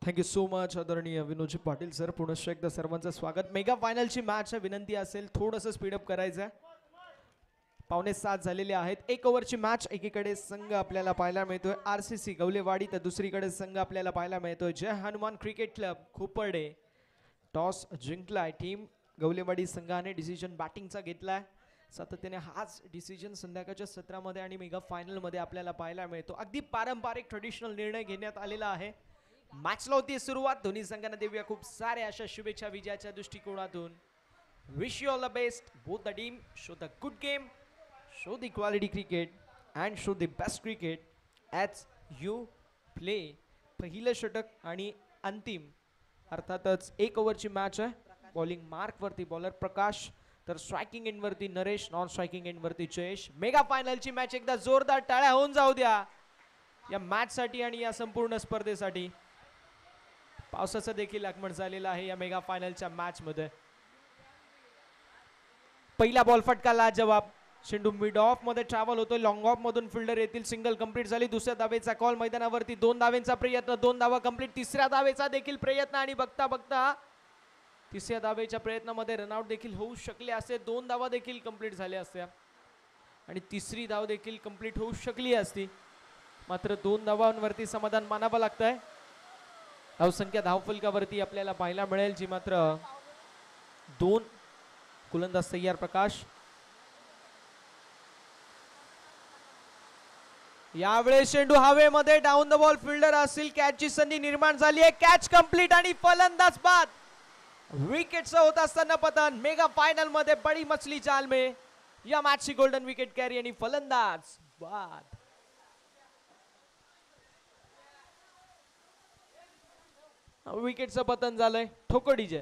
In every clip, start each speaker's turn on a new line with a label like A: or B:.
A: Thank you so much आदरणीय विनोदजी Patil sir. पुनश्च एकदा सर्वांचं स्वागत. मेगा फायनलची मॅच विनंती असेल थोडंसं स्पीडअप करायचं आहे. 6:45 झालेले आहेत. एक ओव्हरची मॅच. एकीकडे संघ आपल्याला पाहायला मिळतोय RCC गवलेवाडी, तर दुसरीकडे संघ आपल्याला पाहायला मिळतोय Jai Hanuman cricket club Khoparde. Toss जिंकलाय टीम गवलेवाडी संघाने. डिसिजन बॅटिंगचा घेतलाय. सातत्याने हाच डिसिजन संध्याकाळच्या सत्रामध्ये आणि मेगा फायनलमध्ये आपल्याला पाहायला मिळतो. अगदी पारंपरिक ट्रेडिशनल निर्णय घेण्यात आलेला आहे. मॅचला होती सुरुवात. दोन्ही संघांना देऊया खूप साऱ्या अशा शुभेच्छा विजयाच्या दृष्टिकोनातून. Wish you all the best both the team. Show the good game, show the quality cricket and show the best cricket as you play. पहिलं षटक आणि अंतिम अर्थातच एक ओव्हरची मॅच आहे. बॉलिंग मार्कवरती बॉलर प्रकाश, तर स्ट्रायकिंग एंडवरती नरेश, नॉन स्ट्रायकिंग एंडवरती जयेश. मेगा फायनलची मॅच एकदा जोरदार टाळ्या होऊन जाऊ द्या या मॅचसाठी आणि या संपूर्ण स्पर्धेसाठी. पावसाचं देखील आगमन झालेलं आहे या मेगा फायनलच्या मॅच मध्ये. पहिला बॉल फटका लाजवाब. चेंडू मिड ऑफ मध्ये ट्रॅव्हल होतोय. लॉंग ऑफ मधून फिल्डर येतील. सिंगल कंप्लीट झाली. दुसऱ्या धावेचा कॉल मैदानावरती. 2 धावेंचा प्रयत्न, 2 धावा कंप्लीट. तिसऱ्या धावेचा देखील प्रयत्न आणि बघता बघता तिसऱ्या धावेच्या प्रयत्नामध्ये रनआउट देखील होऊ शकले असते. 2 धावा देखील कंप्लीट झाल्या असत्या आणि तिसरी धाव देखील कंप्लीट होऊ शकली असती. मात्र 2 धावांवरती समाधान मानावं लागतंय. धावसंख्या धावफलकावरती आपल्याला पाहायला मिळेल जी मात्र 2. गोलंदाज तयार प्रकाश. यावेळेस चेंडू हवेमध्ये. डाऊन द बॉल फिल्डर असतील. कॅचची संधी निर्माण झाली आहे. कॅच कंप्लीट आणि फलंदाज बाद. विकेटचं होत असताना पतन. मेगा फायनल मध्ये बडी मछली जाल में या मॅचची गोल्डन विकेट कॅरी आणि फलंदाज बाद. विकेटचं पतन झालंय. ठोकळीचे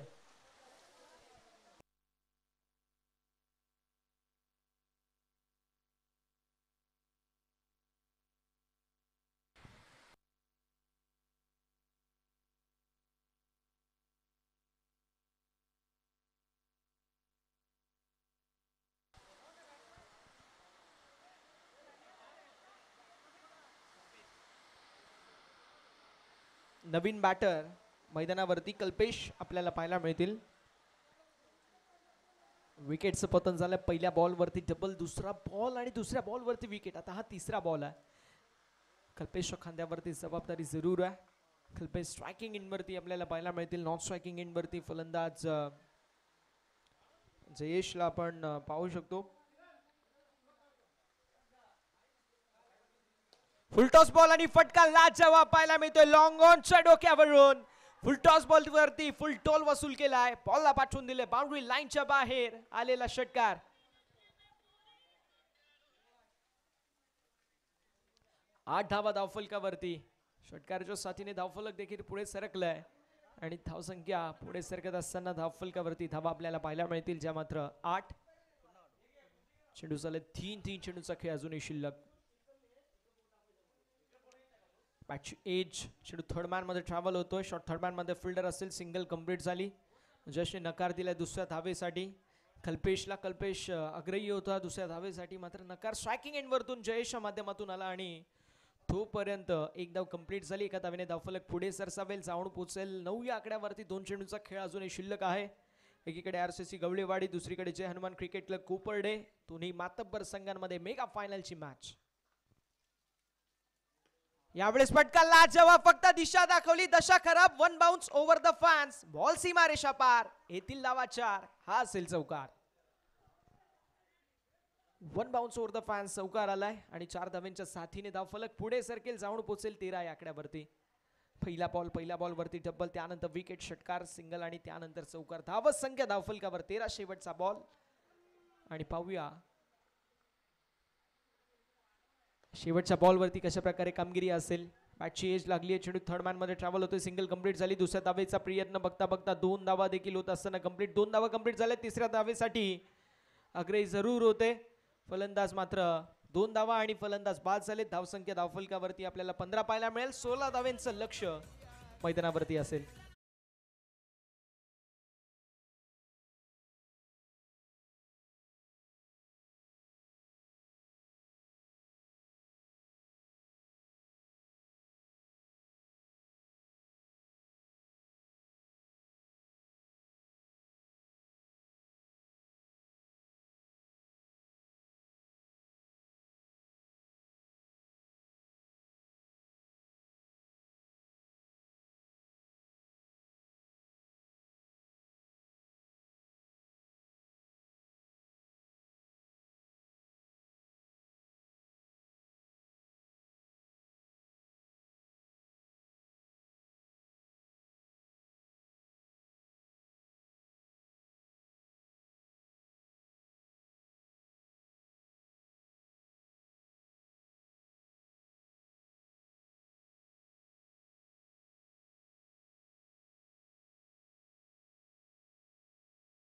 A: नवीन बॅटर मैदानावरती कल्पेश आपल्याला पाहायला मिळतील. विकेटचं पतन झालं. पहिल्या बॉलवरती डबल, दुसरा बॉल आणि दुसऱ्या बॉलवरती विकेट. आता हा तिसरा बॉल आहे. कल्पेशच्या खांद्यावरती जबाबदारी जरूर आहे. कल्पेश स्ट्रायकिंग एंडवरती आपल्याला पाहायला मिळतील. नॉन स्ट्रायकिंग एंडवरती फलंदाज जयेशला आपण पाहू शकतो. फुलटॉस बॉल आणि फटका लाजवाब पाहायला मिळतोय. लॉंग ऑनच्या डोक्यावरून फुलटॉस बॉल वरती फुल टॉल वसूल केलाय. बॉलला पाठवून दिले बाउंड्री लाईनच्या बाहेर आलेला षटकार. 8 धावा धावफलकावरती. षटकाराच्या साथीने धावफलक देखील पुढे सरकलाय आणि धावसंख्या पुढे सरकत असताना धावफलकावरती धावा आपल्याला पाहायला मिळतील ज्या मात्र 8. चेंडू झाले 3-3. चेंडूचा खेळ अजूनही शिल्लक. बॅटची एज. चेंडू थर्ड मॅन मध्ये ट्रॅव्हल होतोय. शॉर्ट थर्ड मॅन मध्ये फिल्डर असेल. सिंगल कंप्लीट झाली. जशने नकार दिलाय दुसऱ्या धावेसाठी. कल्पेश आग्रही होता दुसऱ्या धावेसाठी, मात्र नकार स्ट्रायकिंग एंड वरतून जयेशच्या माध्यमातून आला आणि तोपर्यंत एक धाव कंप्लीट झाली. एका धावेने धावफलक पुढे सरसावेल, जाऊन पोहोचेल 9 या आकड्यावरती. 2 चेंडूचा खेळ अजूनही शिल्लक आहे. एकीकडे RCC गवळेवाडी, दुसरीकडे जय हनुमान क्रिकेट क्लब खोपर्डे. दोन्ही मातब्बर संघांमध्ये मेगा फायनलची मॅच. यावेळेस फटका लाजवाब. फक्त दिशा दाखवली, दशा खराब. 1 bounce over the fans. Ball सीमारेषा पार. येथील धावा 4. हा असेल चौकार. 1 बाउन्स ओव्हर द फॅन्स चौकार आलाय आणि 4 धावेंच्या साथीने धावफलक पुढे सरकेल, जाऊन पोहोचेल 13 या आकड्यावरती. पहिल्या बॉल वरती डबल, त्यानंतर विकेट, षटकार, सिंगल आणि त्यानंतर चौकार. धावत संख्या धावफलकावर 13. शेवटचा बॉल आणि पाहूया शेवटच्या बॉलवरती कशा प्रकारे कामगिरी असेल. बॅटची एज लागली आहे. चेंडू थर्ड मॅन मध्ये ट्रॅव्हल होतोय. सिंगल कंप्लीट झाली. दुसऱ्या धावेचा प्रयत्न बघता बघता 2 धावा देखील होत असताना कंप्लीट. 2 धावा कंप्लीट झाल्या. तिसऱ्या धावेसाठी आग्रही जरूर होते फलंदाज, मात्र 2 धावा आणि फलंदाज बाद झाले. धावसंख्या धावफलकावरती आपल्याला 15 पाहायला मिळेल. 16 धावेंचं लक्ष मैदानावरती असेल.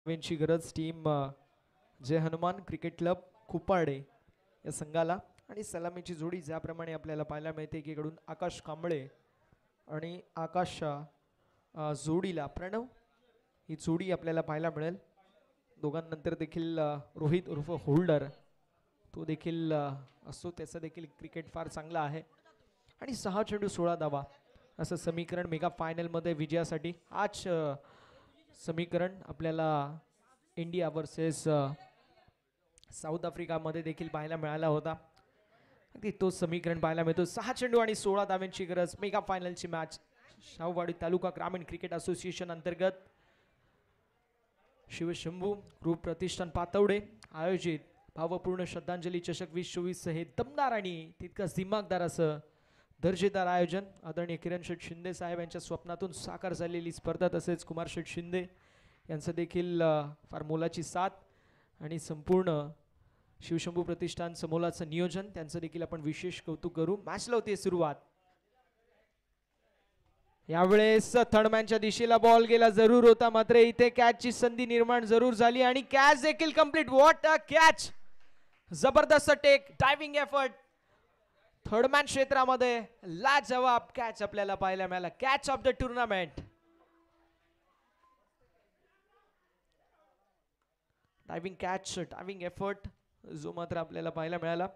A: धावांची गरज टीम जय हनुमान क्रिकेट क्लब कुपाडे या संघाला. आणि सलामीची जोडी ज्याप्रमाणे आपल्याला पाहायला मिळते एकीकडून आकाश कांबळे आणि आकाश जोडीला प्रणव, ही जोडी आपल्याला पाहायला मिळेल. दोघांनंतर देखील रोहित उर्फ होल्डर तो देखील असतो, त्याचा देखील क्रिकेट फार चांगला आहे. आणि 6 चेंडू 16 धावा असं समीकरण मेगा फायनलमध्ये विजयासाठी. आज समीकरण आपल्याला इंडिया वर्सेस साऊथ आफ्रिकामध्ये देखील पाहायला मिळाला होता. अगदी तोच समीकरण पाहायला मिळतो. 6 चेंडू आणि 16 धाव्यांची गरज. मेगा फायनलची मॅच शाहूवाडी तालुका ग्रामीण क्रिकेट असोसिएशन अंतर्गत शिवशंभू ग्रुप प्रतिष्ठान पातवडे आयोजित भावपूर्ण श्रद्धांजली चषक 2024 हे दमदार आणि तितकंच दिमागदार असं दर्जेदार आयोजन. आदरणीय किरण शेठ शिंदे साहेब यांच्या स्वप्नातून साकार झालेली स्पर्धा, तसेच कुमार शेठ शिंदे यांचं देखील फार मोलाची साथ आणि संपूर्ण शिवशंभू प्रतिष्ठान समोलाचं नियोजन, त्यांचं देखील आपण विशेष कौतुक करू. मॅचला होती सुरुवात. यावेळेस थर्डमॅनच्या दिशेला बॉल गेला जरूर होता, मात्र इथे कॅचची संधी निर्माण जरूर झाली आणि कॅच देखील कंप्लीट. व्हॉट अ कॅच, जबरदस्त टेक, डायव्हिंग एफर्ट. थर्डमॅन क्षेत्रामध्ये लाजवाब कॅच आपल्याला पाहायला मिळाला. Catch of the tournament. Diving catch, diving effort जो मात्र आपल्याला पाहायला मिळाला.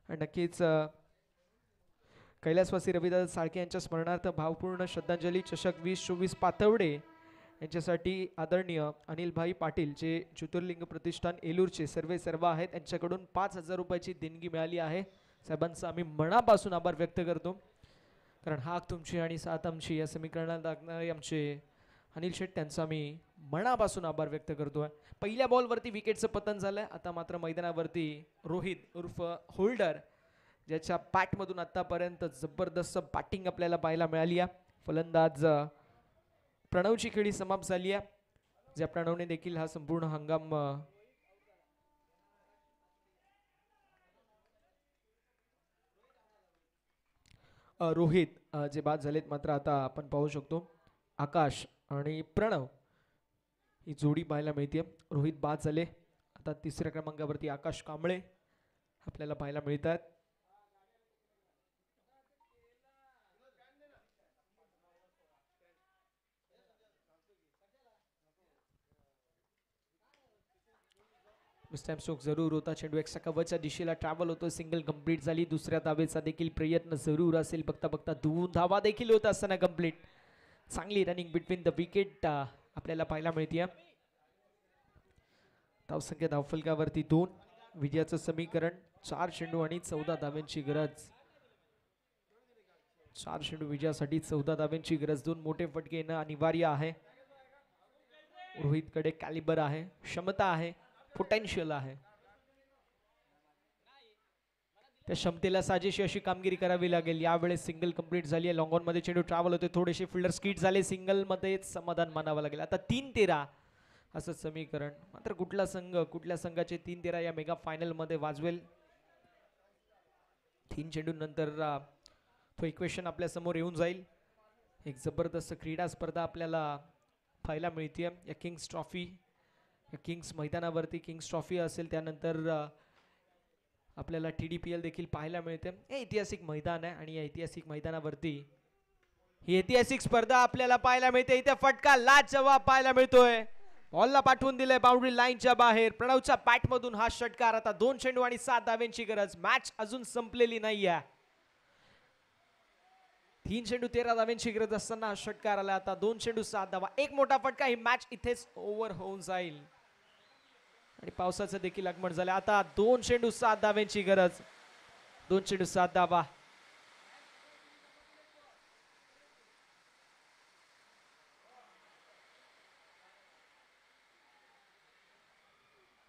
A: नक्कीच कैलासवासी रविदास साळके यांच्या स्मरणार्थ भावपूर्ण श्रद्धांजली चषक 2024 पातवडे यांच्यासाठी आदरणीय अनिलभाई पाटील जे ज्योतिर्लिंग प्रतिष्ठान एलूरचे सर्व आहेत, यांच्याकडून 5,000 रुपयाची देणगी मिळाली आहे. साहेबांचा आम्ही मनापासून आभार व्यक्त करतो, कारण हाक तुमची आणि साथ आमची या समीकरणाला लागणारे आमचे अनिल शेठ, त्यांचा आम्ही मनापासून आभार व्यक्त करतोय. पहिल्या बॉलवरती विकेटचं पतन झालंय. आता मात्र मैदानावरती रोहित उर्फ होल्डर, ज्याच्या बॅटमधून आतापर्यंत जबरदस्त बॅटिंग आपल्याला पाहायला मिळाली आहे. फलंदाज प्रणवची खेळी समाप्त झाली आहे, ज्या प्रणवने देखील हा संपूर्ण हंगाम रोहित जे बाद झालेत. मात्र आता आपण पाहू शकतो आकाश आणि प्रणव ही जोडी पाहायला मिळते. रोहित बाद झाले. आता तिसऱ्या क्रमांकावरती आकाश कांबळे आपल्याला पाहायला मिळतात. स्टोक जरूर होता. चेंडू एक्स्ट्रा कव्हरच्या दिशेला ट्रॅव्हल होतो. सिंगल कंप्लीट झाली. दुसऱ्या धावेचा देखील प्रयत्न जरूर असेल. बघता बघता 2 धावा देखील होत असताना कंप्लीट. चांगली रनिंग बिटवीन द विकेट आपल्याला पाहायला मिळते. धावसंख्या धावफलकावरती 2. विजयाचं समीकरण 4 चेंडू आणि 14 धाव्यांची गरज. 4 चेंडू विजयासाठी 14 धाव्यांची गरज. 2 मोठे फटके येणं अनिवार्य आहे. रोहितकडे कॅलिबर आहे, क्षमता आहे, पोटेन्शियल आहे. त्या क्षमतेला साजेशी अशी कामगिरी करावी लागेल. यावेळेस सिंगल कंप्लीट झाली आहे. लॉंग ऑन मध्ये चेंडू ट्रॅव्हल होते. थोडेसे फिल्डर स्किट झाले. सिंगल मध्ये समाधान मानावं लागेल. आता 3-13 असं समीकरण. मात्र कुठला संघ, कुठल्या संघाचे 3-13 या मेगा फायनल मध्ये वाजवेल? 3 चेंडू नंतर तो इक्वेशन आपल्या समोर येऊन जाईल. एक जबरदस्त क्रीडा स्पर्धा आपल्याला पाहायला मिळते या किंग्स ट्रॉफी, या किंग्स मैदानावरती. किंग्स ट्रॉफी असेल, त्यानंतर आपल्याला TDPL देखील पाहायला मिळते. हे ऐतिहासिक मैदान आहे आणि या ऐतिहासिक मैदानावरती ही ऐतिहासिक स्पर्धा आपल्याला पाहायला मिळते. इथे फटका लाजवाब पाहायला मिळतोय. बॉलला पाठवून दिलंय बाउंड्री लाईनच्या बाहेर. प्रणवच्या बॅटमधून हा षटकार. आता 2 चेंडू आणि 7 धाव्यांची गरज. मॅच अजून संपलेली नाहीये. 3 चेंडू 13 धाव्यांची गरज असताना हा षटकार आला. आता 2 चेंडू 7 धावा. एक मोठा फटका, ही मॅच इथेच ओव्हर होऊन जाईल. आणि पावसाचं देखील आगमन झालं. आता 2 चेंडू 7 धाव्यांची गरज. 2 चेंडू 7 धावा.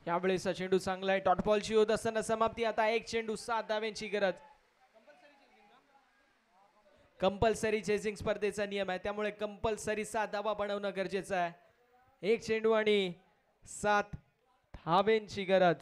A: यावेळेस चेंडू चांगला आहे. डॉट बॉलची होत असताना समाप्ती. आता 1 चेंडू 7 धाव्यांची गरज. कंपल्सरी चेसिंग स्पर्धेचा नियम आहे, त्यामुळे कंपल्सरी 7 धावा बनवणं गरजेचं आहे. 1 चेंडू आणि 7 धाव्यांची गरज.